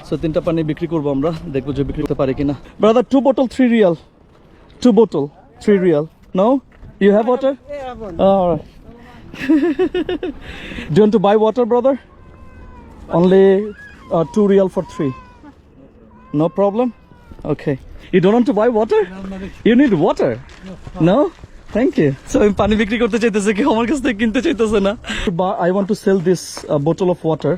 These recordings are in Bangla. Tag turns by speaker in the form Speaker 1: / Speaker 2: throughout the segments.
Speaker 1: সো তিনটা পানি বিক্রি করবো আমরা, দেখবো যে বিক্রি করতে পারি কিনা। Brother 2 bottle 3 real, 2 bottle 3 real. No, you have water?
Speaker 2: Yeah, I have one.
Speaker 1: All right. Do you want to buy water, brother? Only 2 real for 3. No problem. Okay. You don't want to buy water? You need water? No? Thank you. So আমি পানি বিক্রি করতে চাইতেছে, কি আমার কাছ থেকে কিনতে চাইতেছে না। I want to sell this bottle of water.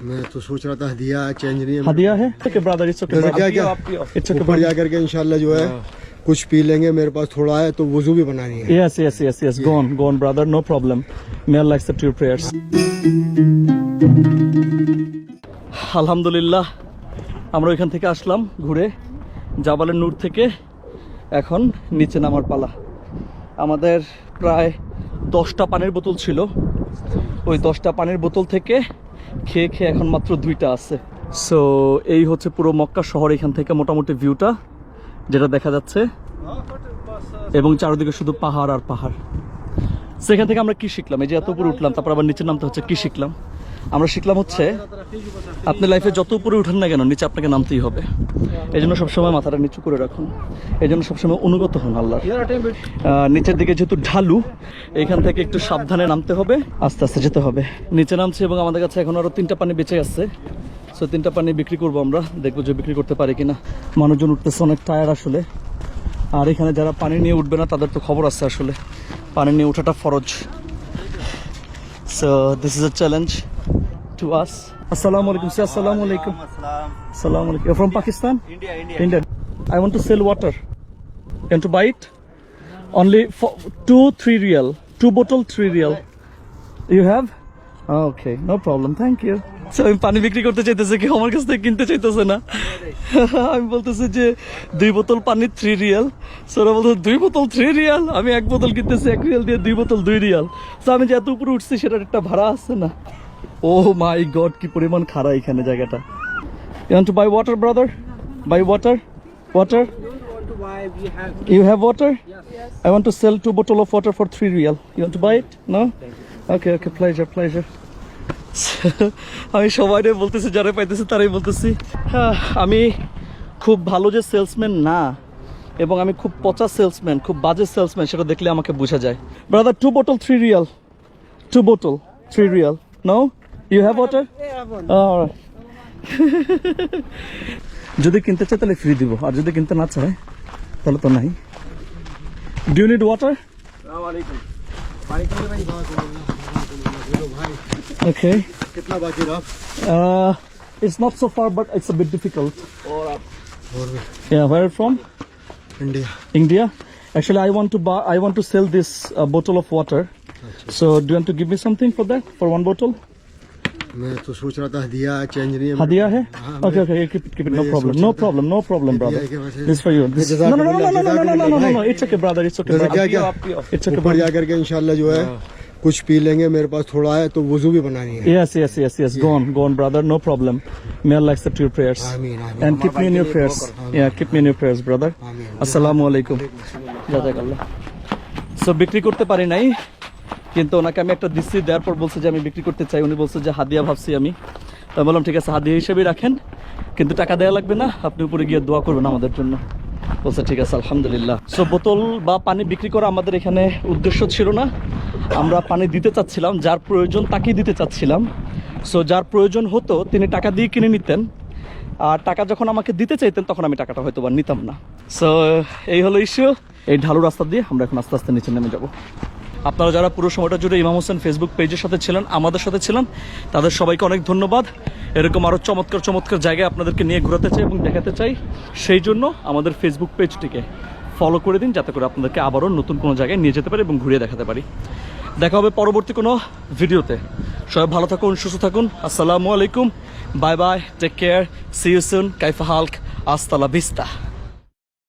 Speaker 3: मैं तो सोच रहा था हदिया चेंज नहीं है।
Speaker 1: हदिया है? Okay brother, it's okay.
Speaker 3: क्या क्या
Speaker 1: It's okay.
Speaker 3: ऊपर जाकर के इंशाल्लाह जो है कुछ पी लेंगे। मेरे पास थोड़ा है तो वुजू भी बनानी है।
Speaker 1: Yes. Go on brother, no problem. May Allah accept your prayers. আলহামদুলিল্লাহ আমরা ওইখান থেকে আসলাম ঘুরে, জাবালের নূর থেকে। এখন নিচে নামার পালা। আমাদের প্রায় 10টা পানির বোতল ছিল, ওই 10টা পানির বোতল থেকে খেয়ে এখন মাত্র 2টা আছে। সো এই হচ্ছে পুরো মক্কা শহর এখান থেকে মোটামুটি ভিউটা যেটা দেখা যাচ্ছে, এবং চারিদিকে শুধু পাহাড় আর পাহাড়। সেখান থেকে আমরা কি শিখলাম? এই যে এত উপরে উঠলাম, তারপর আবার নিচে নামতে হচ্ছে। কি শিখলাম? আমরা শিখলাম হচ্ছে আপনি লাইফে যত উপরে উঠেন না কেন, নিচে আপনাকে নামতেই হবে। এই জন্য সবসময় মাথাটা নিচু করে রাখুন, এই জন্য সবসময় অনুগত হন আল্লাহর। নিচের দিকে যেহেতু ঢালু, এখান থেকে একটু সাবধানে নামতে হবে, আস্তে আস্তে যেতে হবে। নিচে নামছি এবং আমাদের কাছে এখন আরো 3টা পানি বেঁচে আছে। সো 3টা পানি বিক্রি করবো আমরা, দেখবো যে বিক্রি করতে পারি কিনা। মানুষজন উঠতেছে অনেক টায়ার আসলে, আর এখানে যারা পানি নিয়ে উঠবে না তাদের তো খবর আছে, আসলে পানি নিয়ে ওঠাটা ফরজ। So this is a challenge to us. Assalamu alaikum. Say assalamu alaikum. Assalamu alaikum. You're from Pakistan? India. I want to sell water. You want to buy it? Only for 2-3 real. 2 bottle 3 real. You have? Okay, no problem. Thank you. So আমি পানি বিক্রি করতে চাইতেছে, কি আমার কাছ থেকে কিনতে চাইতেছে না। আমি বলতেছি যে 2 বোতল পানি 3 রিয়াল। সো ওরা বলতো 2 বোতল 3 রিয়াল। আমি 1 বোতল কিনতেছি 1 রিয়াল দিয়ে, 2 বোতল 2 রিয়াল। সো আমি যে এত উপরে উঠছি সেটার একটা ভাড়া আছে না। Oh my God, কি পরিমাণ খাড়া এখানে জায়গাটা। You want to buy water, brother? Buy water? Water? You have water? Yes. I want to sell 2 bottle of water for 3 real. You want to buy it? No? Okay, pleasure. আমি সবাইরে বলতেছি, যারা পাইতেছি তারাই বলতেছি, আমি খুব ভালো যে সেলসম্যান না, এবং আমি খুব পচা সেলসম্যান, খুব বাজে সেলসম্যান, সেটা দেখলে আমাকে বোঝা যায়। Brother, 2 bottle 3 real. 2 bottle 3 real. No? You have water?
Speaker 2: Yeah, I have one.
Speaker 1: All right. যদি কিনতে চাই তাহলে ফ্রি দিব, আর যদি কিনতে না চায় তাহলে তো নাই। Do you need water? Okay.
Speaker 3: कितना बाकी रहा?
Speaker 1: It's not so far, but it's a bit difficult. Yeah, where are you from? India. Actually, I want to sell this bottle of water. So, do you want to give me something for that? For 1 bottle?
Speaker 3: मैं तो सोच रहा था हदिया चेंज नहीं है।
Speaker 1: हदिया है? Okay, keep it. No problem, brother. This for you. No. It's okay, brother. It's okay. It's okay.
Speaker 3: ऊपर जाकर के इंशाल्लाह जो है कुछ पी लेंगे। मेरे पास थोड़ा है तो वुजू भी बनानी है।
Speaker 1: Yes. Go on, brother. No problem. May Allah accept your prayers.
Speaker 3: Ameen.
Speaker 1: And keep me in your prayers. Yeah, keep me in your prayers, brother. Assalamu alaikum. Jazakallah. So বিক্রি করতে পারি নাই, কিন্তু ওনাকে আমি একটা দিচ্ছি, দেওয়ার পর বলছে যে আমি বিক্রি করতে চাই। উনি বলছে যে হাদিয়া ভাবছি আমি। তাই বললাম ঠিক আছে, হাদিয়া হিসেবেই রাখেন, কিন্তু টাকা দেওয়া লাগবে না, আপনি উপরে গিয়ে দোয়া করবেন আমাদের জন্য। বলছে ঠিক আছে, আলহামদুলিল্লাহ। সো বোতল বা পানি বিক্রি করা আমাদের এখানে উদ্দেশ্য ছিল না, আমরা পানি দিতে চাচ্ছিলাম, যার প্রয়োজন তাকেই দিতে চাচ্ছিলাম। সো যার প্রয়োজন হতো তিনি টাকা দিয়ে কিনে নিতেন, আর টাকা যখন আমাকে দিতে চাইতেন তখন আমি টাকাটা হয়তো বা নিতাম না। সো এই হলো ইস্যু। এই ঢালু রাস্তা দিয়ে আমরা এখন আস্তে আস্তে নিচে নেমে যাব। আপনারা যারা পুরো সময়টা জুড়ে ইমাম হোসেন ফেসবুক পেজের সাথে ছিলেন, আমাদের সাথে ছিলেন, তাদের সবাইকে অনেক ধন্যবাদ। এরকম আরও চমৎকার জায়গায় আপনাদেরকে নিয়ে ঘোরাতে চাই এবং দেখাতে চাই, সেই জন্য আমাদের ফেসবুক পেজটিকে ফলো করে দিন, যাতে করে আপনাদেরকে আবারও নতুন কোনো জায়গায় নিয়ে যেতে পারি এবং ঘুরিয়ে দেখাতে পারি। দেখা হবে পরবর্তী কোনো ভিডিওতে। সবাই ভালো থাকুন, সুস্থ থাকুন। আসসালামু আলাইকুম, bye, take care, see you soon, কাইফা হাল্ক, আস্তা লা ভিস্তা।